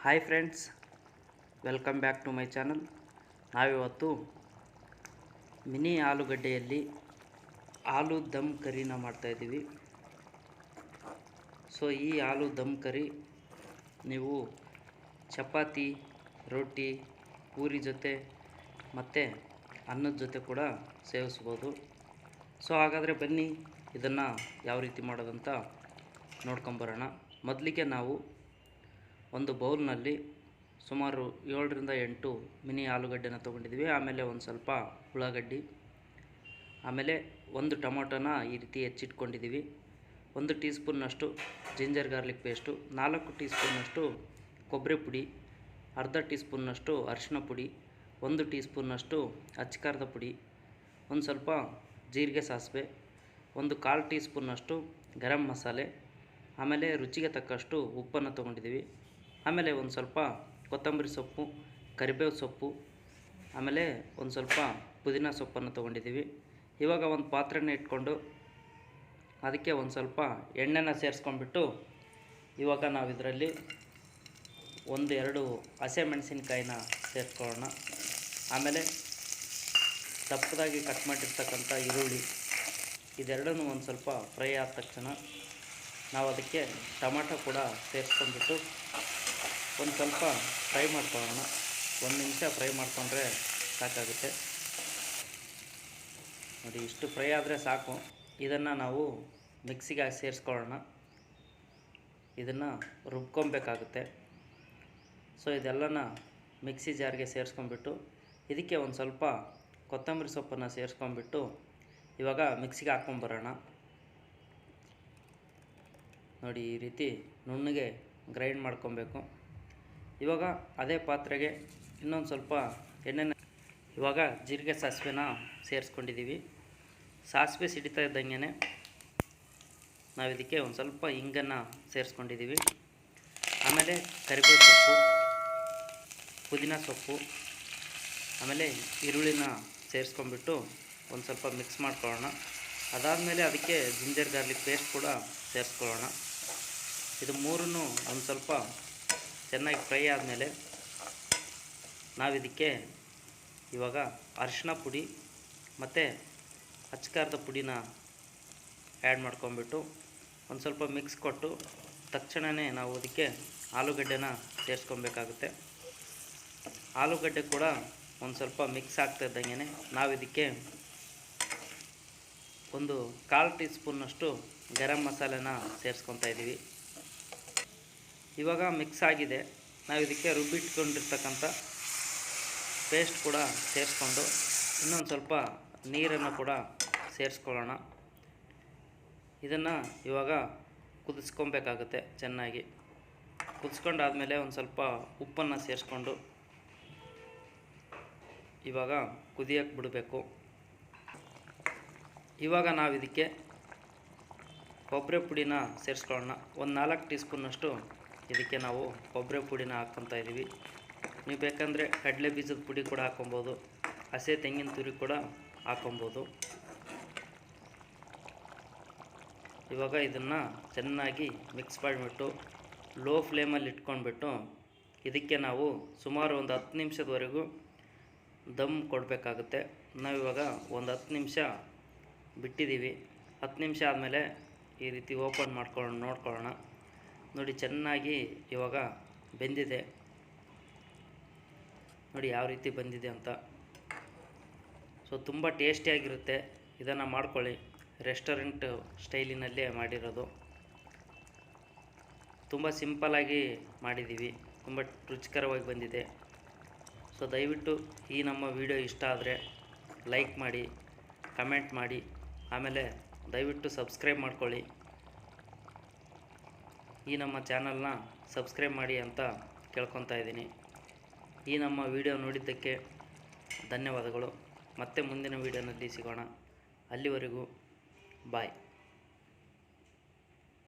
Hi friends, welcome back to my channel. ನಾವಿವತ್ತು mini ಆಲೂಗಡ್ಡೆಯಲ್ಲಿ ಆಲೂ ದಮ್ ಕರಿನ ಮಾಡ್ತಾಯಿದ್ದೀವಿ. ಸೊ ಈ ಆಲೂ ದಮ್ ಕರಿ ನೀವು ಚಪಾತಿ, ರೋಟಿ, ಪೂರಿ ಜೊತೆ ಮತ್ತು ಅನ್ನದ ಜೊತೆ ಕೂಡ ಸೇವಿಸ್ಬೋದು. ಸೊ ಹಾಗಾದರೆ ಬನ್ನಿ ಇದನ್ನು ಯಾವ ರೀತಿ ಮಾಡೋದಂತ ನೋಡ್ಕೊಂಬರೋಣ. ಮೊದಲಿಗೆ ನಾವು ಒಂದು ಬೌಲ್ನಲ್ಲಿ ಸುಮಾರು 7ರಿಂದ 8 ಮಿನಿ ಆಲೂಗಡ್ಡೆನ ತೊಗೊಂಡಿದ್ವಿ. ಆಮೇಲೆ ಒಂದು ಸ್ವಲ್ಪ ಉಳ್ಳಾಗಡ್ಡಿ, ಆಮೇಲೆ ಒಂದು ಟೊಮೊಟೊನ ಈ ರೀತಿ ಹೆಚ್ಚಿಟ್ಕೊಂಡಿದ್ದೀವಿ. 1 ಟೀ ಸ್ಪೂನ್ನಷ್ಟು ಜಿಂಜರ್ ಗಾರ್ಲಿಕ್ ಪೇಸ್ಟು, 4 ಟೀ ಸ್ಪೂನ್ನಷ್ಟು ಕೊಬ್ಬರಿ ಪುಡಿ, ಅರ್ಧ ಟೀ ಸ್ಪೂನ್ನಷ್ಟು ಅರಿಶಿನ ಪುಡಿ, 1 ಟೀ ಸ್ಪೂನ್ನಷ್ಟು ಅಚ್ಚಕಾರದ ಪುಡಿ, ಒಂದು ಸ್ವಲ್ಪ ಜೀರಿಗೆ ಸಾಸಿವೆ, 1/4 ಟೀ ಸ್ಪೂನ್ನಷ್ಟು ಗರಂ ಮಸಾಲೆ, ಆಮೇಲೆ ರುಚಿಗೆ ತಕ್ಕಷ್ಟು ಉಪ್ಪನ್ನು ತೊಗೊಂಡಿದ್ದೀವಿ. ಆಮೇಲೆ ಒಂದು ಸ್ವಲ್ಪ ಕೊತ್ತಂಬರಿ ಸೊಪ್ಪು, ಕರಿಬೇವು ಸೊಪ್ಪು, ಆಮೇಲೆ ಒಂದು ಸ್ವಲ್ಪ ಪುದೀನ ಸೊಪ್ಪನ್ನು ತೊಗೊಂಡಿದ್ದೀವಿ. ಇವಾಗ ಒಂದು ಪಾತ್ರೆನ ಇಟ್ಕೊಂಡು ಅದಕ್ಕೆ ಒಂದು ಸ್ವಲ್ಪ ಎಣ್ಣೆನ ಸೇರಿಸ್ಕೊಂಡ್ಬಿಟ್ಟು ಇವಾಗ ನಾವು ಇದರಲ್ಲಿ 1-2 ಹಸಿಮೆಣಸಿನ್ಕಾಯಿನ ಸೇರಿಸ್ಕೊಳ್ಳೋಣ. ಆಮೇಲೆ ದಪ್ಪದಾಗಿ ಕಟ್ ಮಾಡಿರ್ತಕ್ಕಂಥ ಈರುಳ್ಳಿ, ಇದೆರಡನ್ನೂ ಒಂದು ಸ್ವಲ್ಪ ಫ್ರೈ ಆದ ತಕ್ಷಣ ನಾವು ಅದಕ್ಕೆ ಟೊಮಾಟೊ ಕೂಡ ಸೇರಿಸ್ಕೊಂಡ್ಬಿಟ್ಟು ಒಂದು ಸ್ವಲ್ಪ ಫ್ರೈ ಮಾಡ್ಕೊಳ್ಳೋಣ. 1 ನಿಮಿಷ ಫ್ರೈ ಮಾಡಿಕೊಂಡ್ರೆ ಸಾಕಾಗುತ್ತೆ. ನೋಡಿ, ಇಷ್ಟು ಫ್ರೈ ಆದರೆ ಸಾಕು. ಇದನ್ನು ನಾವು ಮಿಕ್ಸಿಗೆ ಸೇರಿಸ್ಕೊಳ್ಳೋಣ. ಇದನ್ನು ರುಬ್ಕೊಬೇಕಾಗುತ್ತೆ. ಸೊ ಇದೆಲ್ಲನ ಮಿಕ್ಸಿ ಜಾರ್ಗೆ ಸೇರಿಸ್ಕೊಂಡ್ಬಿಟ್ಟು ಇದಕ್ಕೆ ಒಂದು ಸ್ವಲ್ಪ ಕೊತ್ತಂಬರಿ ಸೊಪ್ಪನ್ನು ಸೇರಿಸ್ಕೊಂಡ್ಬಿಟ್ಟು ಇವಾಗ ಮಿಕ್ಸಿಗೆ ಹಾಕ್ಕೊಂಬರೋಣ. ನೋಡಿ, ಈ ರೀತಿ ನುಣ್ಣಗೆ ಗ್ರೈಂಡ್ ಮಾಡ್ಕೊಬೇಕು. ಇವಾಗ ಅದೇ ಪಾತ್ರೆಗೆ ಇನ್ನೊಂದು ಸ್ವಲ್ಪ ಎಣ್ಣೆನ ಇವಾಗ ಜೀರಿಗೆ ಸಾಸಿವೆನ ಸೇರಿಸ್ಕೊಂಡಿದ್ದೀವಿ. ಸಾಸಿವೆ ಸಿಡಿತಾ ಇದ್ದಂಗೆ ನಾವು ಇದಕ್ಕೆ ಒಂದು ಸ್ವಲ್ಪ ಇಂಗನ್ನು ಸೇರಿಸ್ಕೊಂಡಿದ್ದೀವಿ. ಆಮೇಲೆ ಕರಿಬೇವು ಸೊಪ್ಪು, ಪುದೀನ ಸೊಪ್ಪು, ಆಮೇಲೆ ಈರುಳ್ಳಿನ ಸೇರಿಸ್ಕೊಂಡ್ಬಿಟ್ಟು ಒಂದು ಸ್ವಲ್ಪ ಮಿಕ್ಸ್ ಮಾಡ್ಕೊಳ್ಳೋಣ. ಅದಾದಮೇಲೆ ಅದಕ್ಕೆ ಜಿಂಜರ್ ಗಾರ್ಲಿಕ್ ಪೇಸ್ಟ್ ಕೂಡ ಸೇರಿಸ್ಕೊಳ್ಳೋಣ. ಇದು ಮೂರನ್ನು ಒಂದು ಸ್ವಲ್ಪ ಚೆನ್ನಾಗಿ ಫ್ರೈ ಆದಮೇಲೆ ನಾವಿದಕ್ಕೆ ಇವಾಗ ಅರಿಶಿನ ಪುಡಿ ಮತ್ತು ಅಚ್ಚಕಾರದ ಪುಡಿನ ಆ್ಯಡ್ ಮಾಡ್ಕೊಂಬಿಟ್ಟು ಒಂದು ಸ್ವಲ್ಪ ಮಿಕ್ಸ್ ಕೊಟ್ಟು ತಕ್ಷಣವೇ ನಾವು ಅದಕ್ಕೆ ಆಲೂಗಡ್ಡೆನ ಸೇರಿಸ್ಕೊಬೇಕಾಗುತ್ತೆ. ಆಲೂಗಡ್ಡೆ ಕೂಡ ಒಂದು ಸ್ವಲ್ಪ ಮಿಕ್ಸ್ ಆಗ್ತಾ ಇದ್ದಂಗೆ ನಾವಿದಕ್ಕೆ ಒಂದು 1/4 ಟೀ ಸ್ಪೂನ್ನಷ್ಟು ಗರಂ ಮಸಾಲೆನ ಸೇರಿಸ್ಕೊತಾ ಇದ್ದೀವಿ. ಇವಾಗ ಮಿಕ್ಸ್ ಆಗಿದೆ. ನಾವು ಇದಕ್ಕೆ ರುಬ್ಬಿಟ್ಕೊಂಡಿರ್ತಕ್ಕಂಥ ಪೇಸ್ಟ್ ಕೂಡ ಸೇರಿಸ್ಕೊಂಡು ಇನ್ನೊಂದು ಸ್ವಲ್ಪ ನೀರನ್ನು ಕೂಡ ಸೇರಿಸ್ಕೊಳ್ಳೋಣ. ಇದನ್ನು ಇವಾಗ ಕುದಿಸ್ಕೊಬೇಕಾಗುತ್ತೆ. ಚೆನ್ನಾಗಿ ಕುದಿಸ್ಕೊಂಡಾದಮೇಲೆ ಒಂದು ಸ್ವಲ್ಪ ಉಪ್ಪನ್ನು ಸೇರಿಸ್ಕೊಂಡು ಇವಾಗ ಕುದಿಯೋಕ್ಕೆ ಬಿಡಬೇಕು. ಇವಾಗ ನಾವು ಇದಕ್ಕೆ ಕೊಬ್ಬರಿ ಪುಡಿನ ಸೇರಿಸ್ಕೊಳ್ಳೋಣ. ಒಂದು 4 ಟೀ ಸ್ಪೂನ್ನಷ್ಟು ಇದಕ್ಕೆ ನಾವು ಕೊಬ್ಬರಿ ಪುಡಿನ ಹಾಕ್ಕೊತಾ ಇದ್ದೀವಿ. ನೀವು ಬೇಕಂದರೆ ಕಡಲೆ ಬೀಜದ ಪುಡಿ ಕೂಡ ಹಾಕ್ಕೊಬೋದು, ಹಸೆ ತೆಂಗಿನ ತುರಿ ಕೂಡ ಹಾಕ್ಕೊಬೋದು. ಇವಾಗ ಇದನ್ನು ಚೆನ್ನಾಗಿ ಮಿಕ್ಸ್ ಮಾಡಿಬಿಟ್ಟು ಲೋ ಫ್ಲೇಮಲ್ಲಿ ಇಟ್ಕೊಂಡ್ಬಿಟ್ಟು ಇದಕ್ಕೆ ನಾವು ಸುಮಾರು ಒಂದು 10 ನಿಮಿಷದವರೆಗೂ ದಮ್ ಕೊಡಬೇಕಾಗುತ್ತೆ. ನಾವಿವಾಗ ಒಂದು 10 ನಿಮಿಷ ಬಿಟ್ಟಿದ್ದೀವಿ. 10 ನಿಮಿಷ ಆದಮೇಲೆ ಈ ರೀತಿ ಓಪನ್ ಮಾಡ್ಕೊಂಡು ನೋಡ್ಕೊಳ್ಳೋಣ. ನೋಡಿ, ಚೆನ್ನಾಗಿ ಇವಾಗ ಬೆಂದಿದೆ. ನೋಡಿ ಯಾವ ರೀತಿ ಬಂದಿದೆ ಅಂತ. ಸೊ ತುಂಬ ಟೇಸ್ಟಿಯಾಗಿರುತ್ತೆ. ಇದನ್ನು ಮಾಡ್ಕೊಳ್ಳಿ. ರೆಸ್ಟೋರೆಂಟ್ ಸ್ಟೈಲಿನಲ್ಲೇ ಮಾಡಿರೋದು. ತುಂಬ ಸಿಂಪಲ್ಲಾಗಿ ಮಾಡಿದ್ದೀವಿ. ತುಂಬ ರುಚಿಕರವಾಗಿ ಬಂದಿದೆ. ಸೊ ದಯವಿಟ್ಟು ಈ ನಮ್ಮ ವಿಡಿಯೋ ಇಷ್ಟ ಆದರೆ ಲೈಕ್ ಮಾಡಿ, ಕಮೆಂಟ್ ಮಾಡಿ, ಆಮೇಲೆ ದಯವಿಟ್ಟು ಸಬ್ಸ್ಕ್ರೈಬ್ ಮಾಡ್ಕೊಳ್ಳಿ. ಈ ನಮ್ಮ ಚಾನಲ್ನ ಸಬ್ಸ್ಕ್ರೈಬ್ ಮಾಡಿ ಅಂತ ಕೇಳ್ಕೊತಾ ಇದ್ದೀನಿ. ಈ ನಮ್ಮ ವಿಡಿಯೋ ನೋಡಿದ್ದಕ್ಕೆ ಧನ್ಯವಾದಗಳು. ಮತ್ತೆ ಮುಂದಿನ ವಿಡಿಯೋನಲ್ಲಿ ಸಿಗೋಣ. ಅಲ್ಲಿವರೆಗೂ ಬಾಯ್.